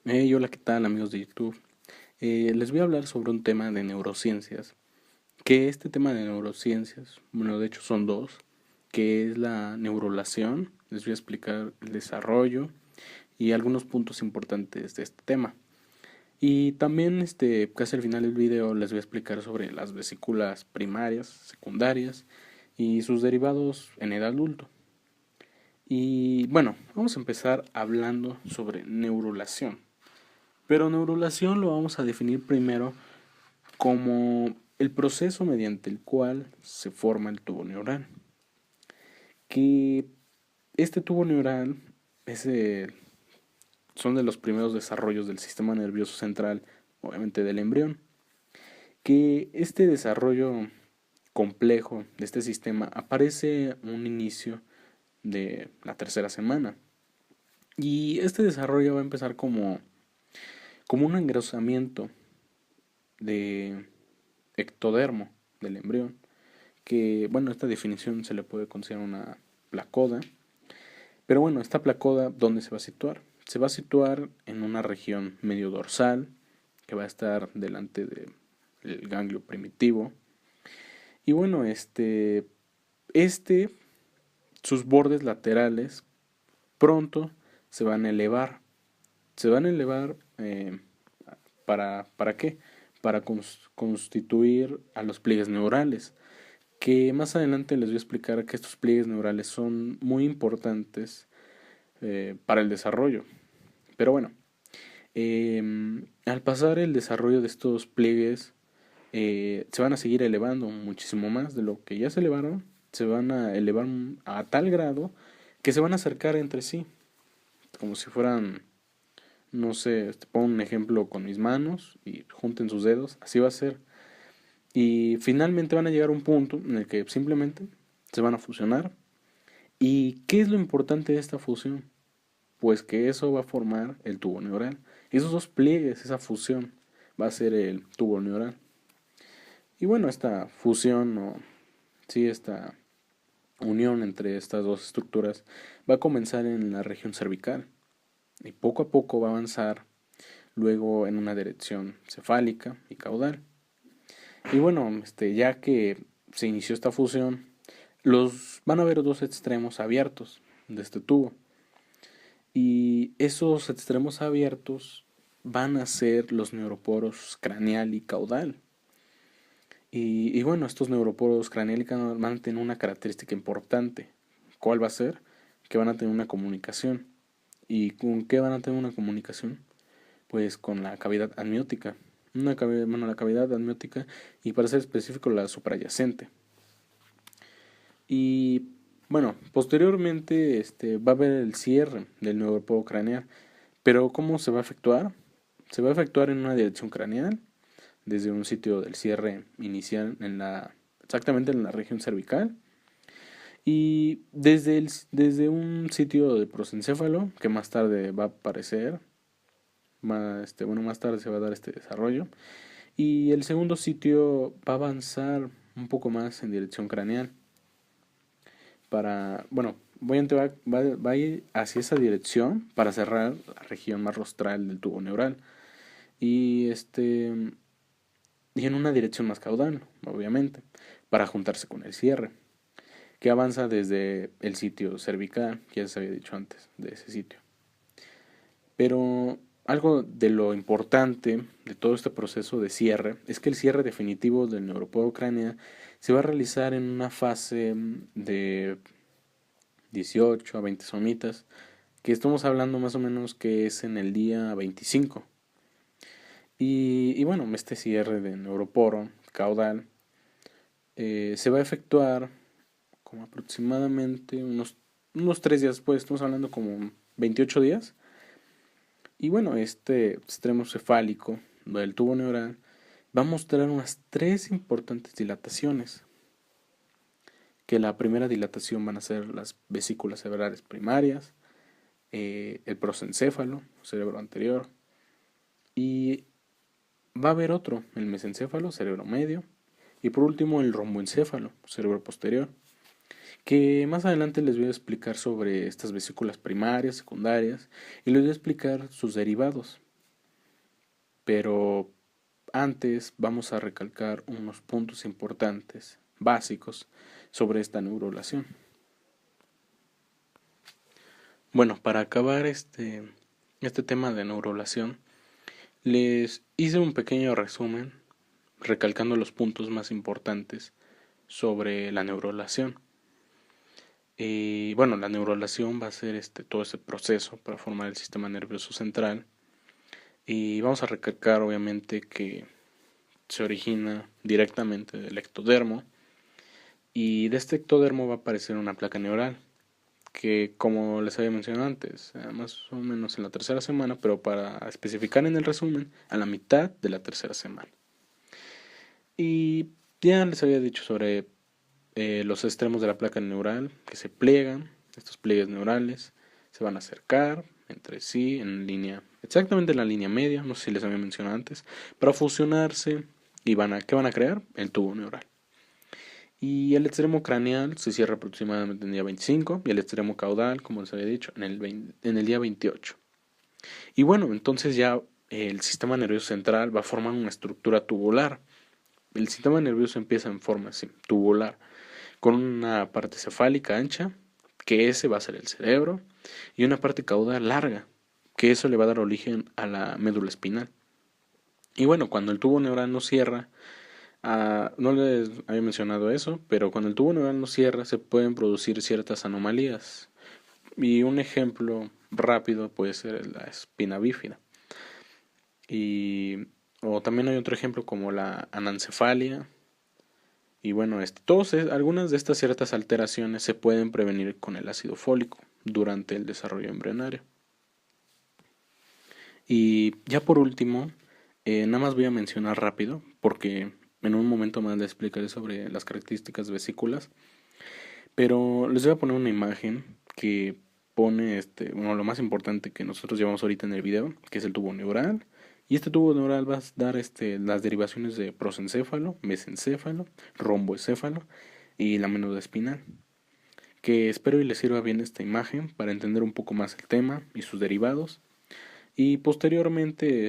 Hola, ¿qué tal amigos de YouTube? Les voy a hablar sobre un tema de neurociencias, que este tema de neurociencias, bueno, de hecho son dos, que es la neurulación. Les voy a explicar el desarrollo y algunos puntos importantes de este tema. Y también, casi al final del video les voy a explicar sobre las vesículas primarias, secundarias y sus derivados en edad adulto. Y bueno, vamos a empezar hablando sobre neurulación. Pero neurulación lo vamos a definir primero como el proceso mediante el cual se forma el tubo neural. Que este tubo neural es son de los primeros desarrollos del sistema nervioso central, obviamente del embrión. Que este desarrollo complejo de este sistema aparece a un inicio de la tercera semana. Y este desarrollo va a empezar como un engrosamiento de ectodermo del embrión, que bueno, esta definición se le puede considerar una placoda, pero bueno, esta placoda, ¿dónde se va a situar? Se va a situar en una región medio dorsal, que va a estar delante del ganglio primitivo, y bueno, este, sus bordes laterales pronto se van a elevar. Se van a elevar ¿para qué? Para constituir a los pliegues neurales, que más adelante les voy a explicar que estos pliegues neurales son muy importantes para el desarrollo. Pero bueno, al pasar el desarrollo de estos pliegues, se van a seguir elevando muchísimo más de lo que ya se elevaron, se van a elevar a tal grado que se van a acercar entre sí, como si fueran, no sé, te pongo un ejemplo con mis manos y junten sus dedos, así va a ser. Y finalmente van a llegar a un punto en el que simplemente se van a fusionar. ¿Y qué es lo importante de esta fusión? Pues que eso va a formar el tubo neural. Esos dos pliegues, esa fusión, va a ser el tubo neural. Y bueno, esta fusión o sí, esta unión entre estas dos estructuras va a comenzar en la región cervical y poco a poco va a avanzar luego en una dirección cefálica y caudal. Y bueno, ya que se inició esta fusión, van a haber dos extremos abiertos de este tubo. Y esos extremos abiertos van a ser los neuroporos craneal y caudal. Y bueno, estos neuroporos craneal y caudal van a tener una característica importante. ¿Cuál va a ser? Que van a tener una comunicación. ¿Y con qué van a tener una comunicación? Pues con la cavidad amniótica. La cavidad amniótica y para ser específico la suprayacente. Y bueno, posteriormente va a haber el cierre del neuroporo craneal. Pero ¿cómo se va a efectuar? Se va a efectuar en una dirección craneal, desde un sitio del cierre inicial exactamente en la región cervical, y desde un sitio de prosencéfalo, que más tarde va a aparecer, más tarde se va a dar este desarrollo, y el segundo sitio va a avanzar un poco más en dirección craneal, bueno, va a ir hacia esa dirección para cerrar la región más rostral del tubo neural. Y y en una dirección más caudal, obviamente, para juntarse con el cierre, que avanza desde el sitio cervical, que ya se había dicho antes, de ese sitio. Pero algo de lo importante de todo este proceso de cierre es que el cierre definitivo del neuroporo craneal se va a realizar en una fase de 18 a 20 somitas, que estamos hablando más o menos que es en el día 25. Y bueno, este cierre de neuroporo caudal se va a efectuar como aproximadamente unos 3 días después, estamos hablando como 28 días. Y bueno, este extremo cefálico del tubo neural va a mostrar unas 3 importantes dilataciones. Que la primera dilatación van a ser las vesículas cerebrales primarias, el prosencéfalo, cerebro anterior, y va a haber otro, el mesencéfalo, cerebro medio, y por último el romboencéfalo, cerebro posterior, que más adelante les voy a explicar sobre estas vesículas primarias, secundarias, y les voy a explicar sus derivados. pero antes vamos a recalcar unos puntos importantes, básicos, sobre esta neurulación. Bueno, para acabar este tema de neurulación, les hice un pequeño resumen recalcando los puntos más importantes sobre la neurulación. Y bueno, la neurulación va a ser todo ese proceso para formar el sistema nervioso central. Y vamos a recalcar obviamente que se origina directamente del ectodermo. Y de este ectodermo va a aparecer una placa neural, que como les había mencionado antes, más o menos en la tercera semana, pero para especificar en el resumen, a la mitad de la tercera semana. Y ya les había dicho sobre los extremos de la placa neural que se pliegan. Estos pliegues neurales se van a acercar entre sí en línea, exactamente en la línea media, no sé si les había mencionado antes, para fusionarse y ¿qué van a crear? El tubo neural. Y el extremo craneal se cierra aproximadamente en el día 25 y el extremo caudal, como les había dicho, en el día 28. Y bueno, entonces ya el sistema nervioso central va a formar una estructura tubular. El sistema nervioso empieza en forma así, tubular, con una parte cefálica ancha, que ese va a ser el cerebro, y una parte caudal larga, que eso le va a dar origen a la médula espinal. Y bueno, cuando el tubo neural no cierra, no les había mencionado eso, pero cuando el tubo neural no cierra se pueden producir ciertas anomalías. Y un ejemplo rápido puede ser la espina bífida. O también hay otro ejemplo como la anencefalia. Y bueno, algunas de estas ciertas alteraciones se pueden prevenir con el ácido fólico durante el desarrollo embrionario. Y ya por último, nada más voy a mencionar rápido, porque en un momento más les explicaré sobre las características de vesículas, pero les voy a poner una imagen que pone lo más importante que nosotros llevamos ahorita en el video, que es el tubo neural. Y este tubo neural va a dar las derivaciones de prosencéfalo, mesencéfalo, romboencéfalo y la médula espinal. Que espero y les sirva bien esta imagen para entender un poco más el tema y sus derivados. Y posteriormente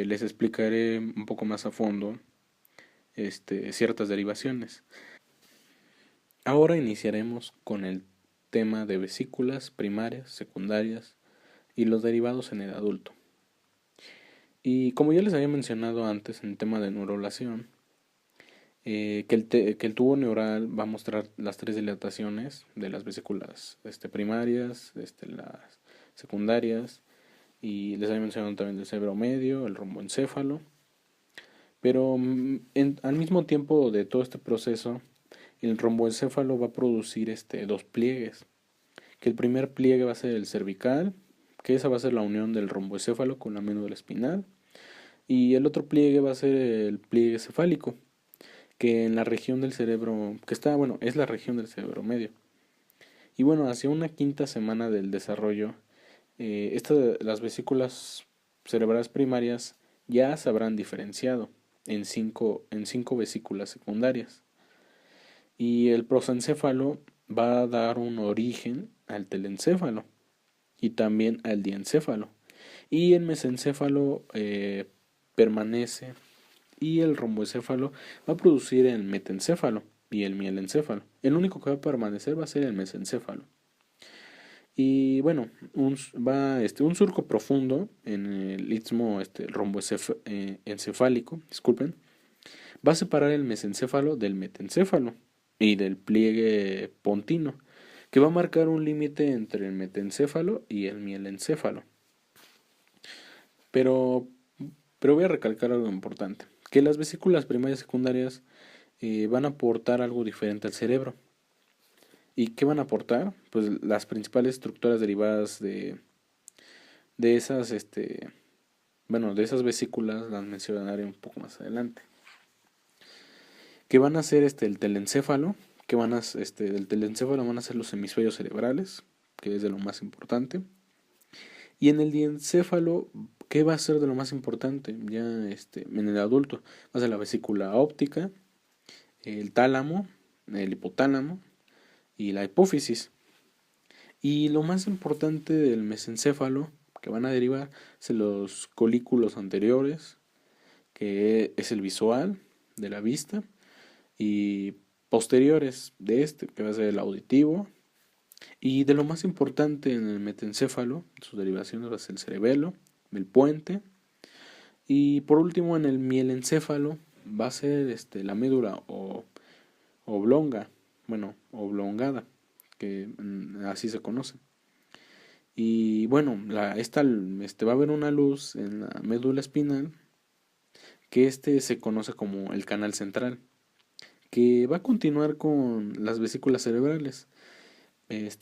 les explicaré un poco más a fondo ciertas derivaciones. Ahora iniciaremos con el tema de vesículas primarias, secundarias y los derivados en el adulto. Y como ya les había mencionado antes en el tema de neurulación, que el tubo neural va a mostrar las tres dilataciones de las vesículas primarias, las secundarias, y les había mencionado también el cerebro medio, el romboencéfalo. Pero al mismo tiempo de todo este proceso, el romboencéfalo va a producir dos pliegues, que el primer pliegue va a ser el cervical, que esa va a ser la unión del romboencéfalo con la médula espinal, y el otro pliegue va a ser el pliegue cefálico, que en la región del cerebro, es la región del cerebro medio. Y bueno, hacia una quinta semana del desarrollo, las vesículas cerebrales primarias ya se habrán diferenciado en cinco vesículas secundarias. Y el prosencéfalo va a dar un origen al telencéfalo y también al diencéfalo. Y el mesencéfalo permanece, y el romboencéfalo va a producir el metencéfalo y el mielencéfalo. El único que va a permanecer va a ser el mesencéfalo. Y bueno, un surco profundo en el istmo romboencefálico, va a separar el mesencéfalo del metencéfalo y del pliegue pontino, que va a marcar un límite entre el metencéfalo y el mielencéfalo. Pero voy a recalcar algo importante, que las vesículas primarias y secundarias van a aportar algo diferente al cerebro. ¿Y qué van a aportar? Pues las principales estructuras derivadas de esas de esas vesículas las mencionaré un poco más adelante. Que van a ser el telencéfalo, del telencéfalo van a ser los hemisferios cerebrales, que es de lo más importante. Y en el diencéfalo, ¿qué va a ser de lo más importante? Ya en el adulto va a ser la vesícula óptica, el tálamo, el hipotálamo y la hipófisis. Y lo más importante del mesencéfalo que van a derivar son los colículos anteriores, que es el visual de la vista, y posteriores de este, que va a ser el auditivo, y de lo más importante en el metencéfalo, sus derivaciones va a ser el cerebelo, el puente, y por último en el mielencéfalo va a ser la médula o oblonga, bueno, oblongada, que así se conoce. Y bueno, va a haber una luz en la médula espinal que se conoce como el canal central, que va a continuar con las vesículas cerebrales.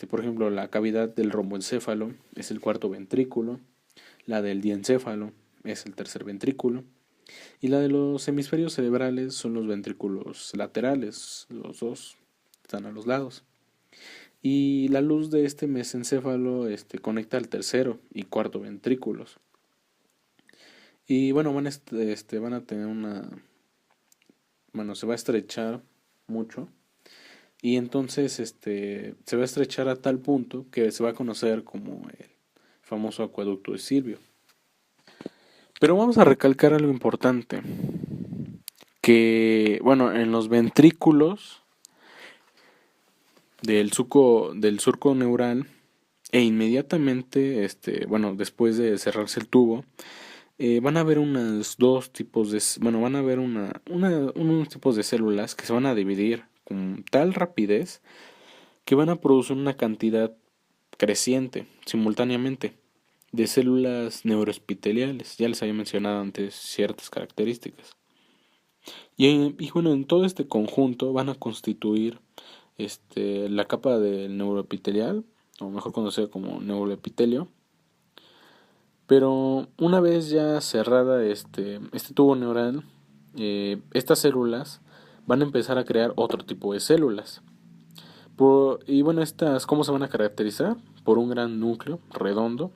Por ejemplo, la cavidad del romboencéfalo es el cuarto ventrículo, la del diencéfalo es el tercer ventrículo, y la de los hemisferios cerebrales son los ventrículos laterales, los dos están a los lados. Y la luz de este mesencéfalo conecta al tercero y cuarto ventrículos. Y bueno, van a tener se va a estrechar mucho. Y entonces se va a estrechar a tal punto que se va a conocer como el famoso acueducto de Silvio. Pero vamos a recalcar algo importante, que bueno, en los ventrículos del surco neural e inmediatamente, después de cerrarse el tubo, van a haber unos dos tipos van a haber unos tipos de células que se van a dividir con tal rapidez que van a producir una cantidad creciente simultáneamente de células neuroepiteliales. Ya les había mencionado antes ciertas características. Y bueno, en todo este conjunto van a constituir la capa del neuroepitelial, o mejor conocido como neuroepitelio. Pero una vez ya cerrada este tubo neural, estas células van a empezar a crear otro tipo de células. Y bueno, ¿cómo se van a caracterizar? Por un gran núcleo redondo,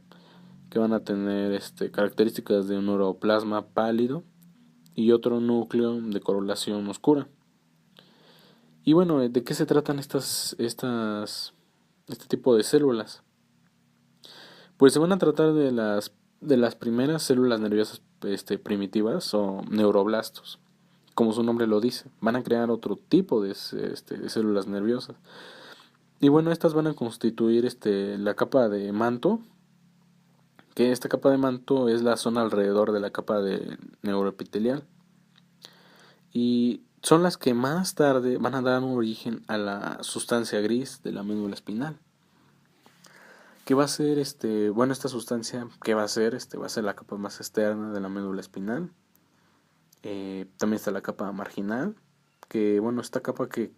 que van a tener características de un neuroplasma pálido y otro núcleo de corolación oscura. Y bueno, ¿de qué se tratan este tipo de células? Pues se van a tratar de las primeras células nerviosas primitivas o neuroblastos. Como su nombre lo dice, van a crear otro tipo de células nerviosas. Y bueno, estas van a constituir la capa de manto, que esta capa de manto es la zona alrededor de la capa de neuroepitelial. Y son las que más tarde van a dar origen a la sustancia gris de la médula espinal. ¿Qué va a ser esta sustancia? ¿Qué va a ser? Va a ser la capa más externa de la médula espinal. También está la capa marginal, que bueno, esta capa ¿qué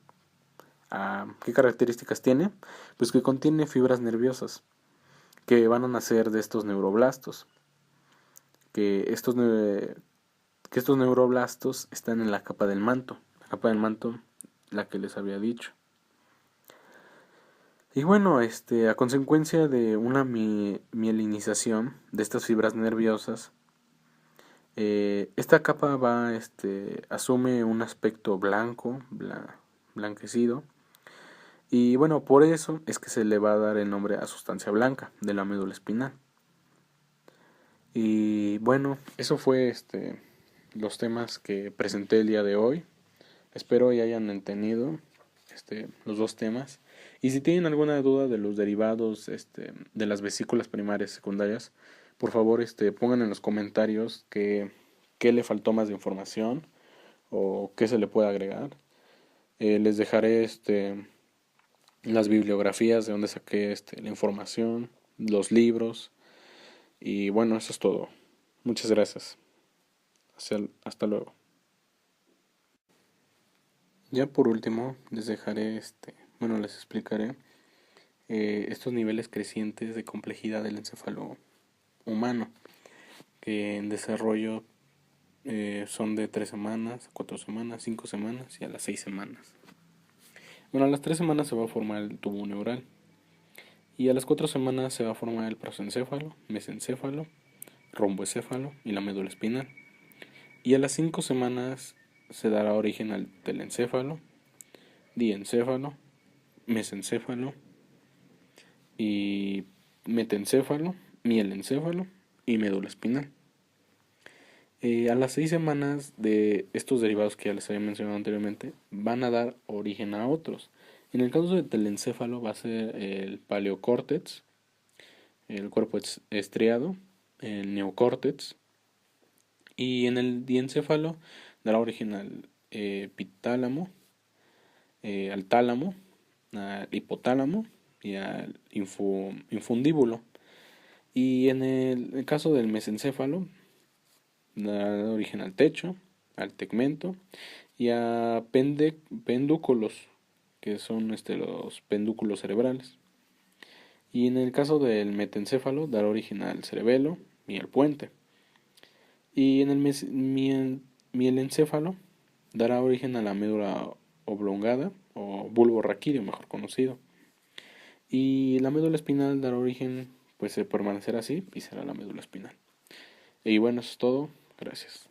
características tiene? Pues que contiene fibras nerviosas que van a nacer de estos neuroblastos. Que estos neuroblastos están en la capa del manto. La capa del manto, la que les había dicho. Y bueno, a consecuencia de una mielinización de estas fibras nerviosas, esta capa asume un aspecto blanquecido, y bueno, por eso es que se le va a dar el nombre a sustancia blanca de la médula espinal. Y bueno, eso fue los temas que presenté el día de hoy. Espero ya hayan entendido los dos temas. Y si tienen alguna duda de los derivados de las vesículas primarias y secundarias, por favor pongan en los comentarios qué le faltó más de información o qué se le puede agregar. Les dejaré las bibliografías de donde saqué la información, los libros. Y bueno, eso es todo. Muchas gracias. Hasta luego. Ya por último, les dejaré les explicaré estos niveles crecientes de complejidad del encéfalo humano, que en desarrollo son de 3 semanas, 4 semanas, 5 semanas y a las 6 semanas. Bueno, a las 3 semanas se va a formar el tubo neural, y a las 4 semanas se va a formar el prosencéfalo, mesencéfalo, romboencéfalo y la médula espinal. Y a las 5 semanas se dará origen al telencéfalo, diencéfalo, mesencéfalo y metencéfalo, mielencéfalo y médula espinal. A las 6 semanas de estos derivados que ya les había mencionado anteriormente, van a dar origen a otros. En el caso del telencéfalo va a ser el paleocórtex, el cuerpo estriado, el neocórtex, y en el diencéfalo dará origen al epitálamo, al tálamo, al hipotálamo y al infundíbulo. Y en el caso del mesencéfalo dará origen al techo, al tegmento y a pendúculos, que son los pendúculos cerebrales. Y en el caso del metencéfalo dará origen al cerebelo y al puente. Y en el mielencéfalo dará origen a la médula oblongada o bulbo raquídeo, mejor conocido. Y la médula espinal dará origen, pues permanecerá así y será la médula espinal. Y bueno, eso es todo. Gracias.